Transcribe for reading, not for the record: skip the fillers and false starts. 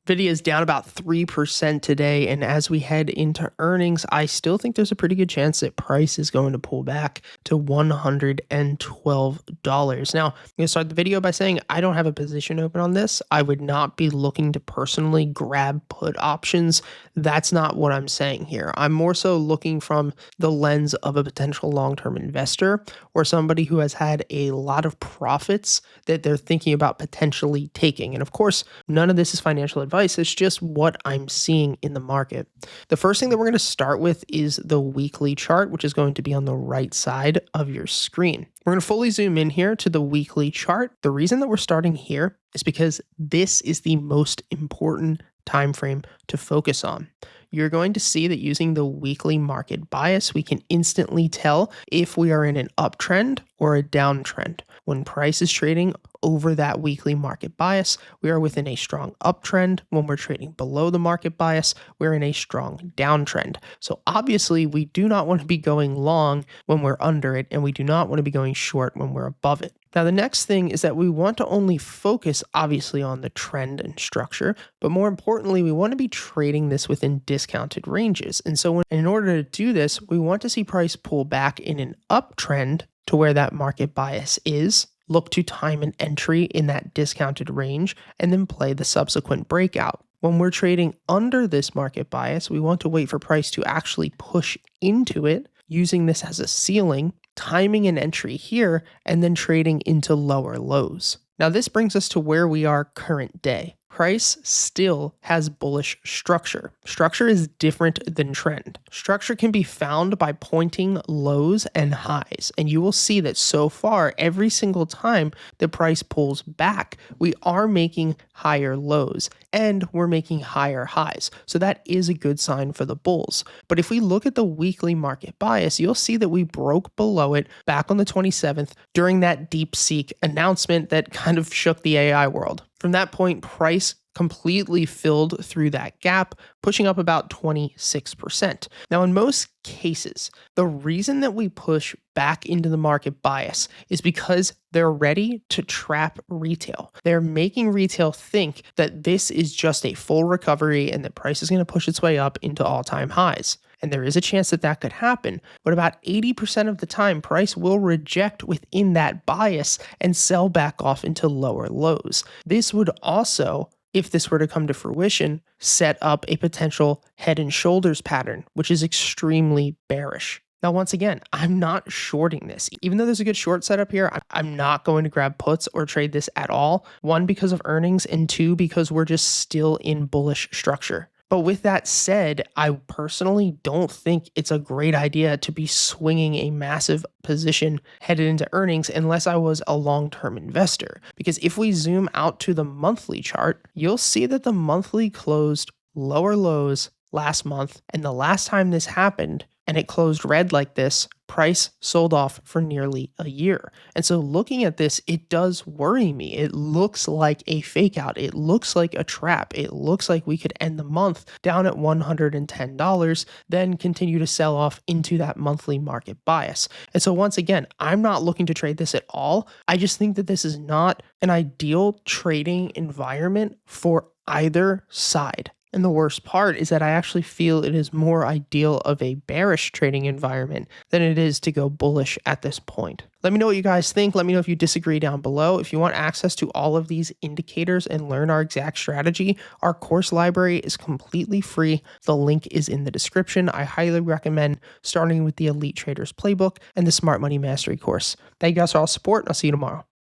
Nvidia is down about 3% today, and as we head into earnings, I still think there's a pretty good chance that price is going to pull back to $112. Now, I'm going to start the video by saying I don't have a position open on this. I would not be looking to personally grab put options. That's not what I'm saying here. I'm more so looking from the lens of a potential long-term investor or somebody who has had a lot of profits that they're thinking about potentially taking. And of course, none of this is financial advice. It's just what I'm seeing in the market. The first thing that we're going to start with is the weekly chart, which is going to be on the right side of your screen. We're going to fully zoom in here to the weekly chart. The reason that we're starting here is because this is the most important time frame to focus on. You're going to see that using the weekly market bias, we can instantly tell if we are in an uptrend or a downtrend. When price is trading over that weekly market bias, we are within a strong uptrend. When we're trading below the market bias, we're in a strong downtrend. So obviously, we do not want to be going long when we're under it, and we do not want to be going short when we're above it. Now, the next thing is that we want to only focus, obviously, on the trend and structure, but more importantly, we want to be trading this within discounted ranges. And so in order to do this, we want to see price pull back in an uptrend to where that market bias is, look to time an entry in that discounted range, and then play the subsequent breakout. When we're trading under this market bias, we want to wait for price to actually push into it, using this as a ceiling, timing an entry here, and then trading into lower lows. Now, this brings us to where we are current day. Price still has bullish structure. Structure is different than trend. Structure can be found by pointing lows and highs, and you will see that so far, every single time the price pulls back, we are making higher lows and we're making higher highs. So that is a good sign for the bulls. But if we look at the weekly market bias, you'll see that we broke below it back on the 27th during that DeepSeek announcement that kind of shook the AI world. From that point, price completely filled through that gap, pushing up about 26%. Now, in most cases, the reason that we push back into the market bias is because they're ready to trap retail. They're making retail think that this is just a full recovery and that price is going to push its way up into all-time highs. And there is a chance that that could happen, but about 80% of the time, price will reject within that bias and sell back off into lower lows. This would also, if this were to come to fruition, set up a potential head and shoulders pattern, which is extremely bearish. Now, once again, I'm not shorting this. Even though there's a good short setup here, I'm not going to grab puts or trade this at all. One, because of earnings, and two, because we're just still in bullish structure. But with that said, I personally don't think it's a great idea to be swinging a massive position headed into earnings unless I was a long-term investor. Because if we zoom out to the monthly chart, you'll see that the monthly closed lower lows last month. And the last time this happened, and it closed red like this, price sold off for nearly a year. And so looking at this, it does worry me. It looks like a fake out. It looks like a trap. It looks like we could end the month down at $110, then continue to sell off into that monthly market bias. And so once again, I'm not looking to trade this at all. I just think that this is not an ideal trading environment for either side. And the worst part is that I actually feel it is more ideal of a bearish trading environment than it is to go bullish at this point. Let me know what you guys think. Let me know if you disagree down below. If you want access to all of these indicators and learn our exact strategy, our course library is completely free. The link is in the description. I highly recommend starting with the Elite Traders Playbook and the Smart Money Mastery course. Thank you guys for all support, and I'll see you tomorrow.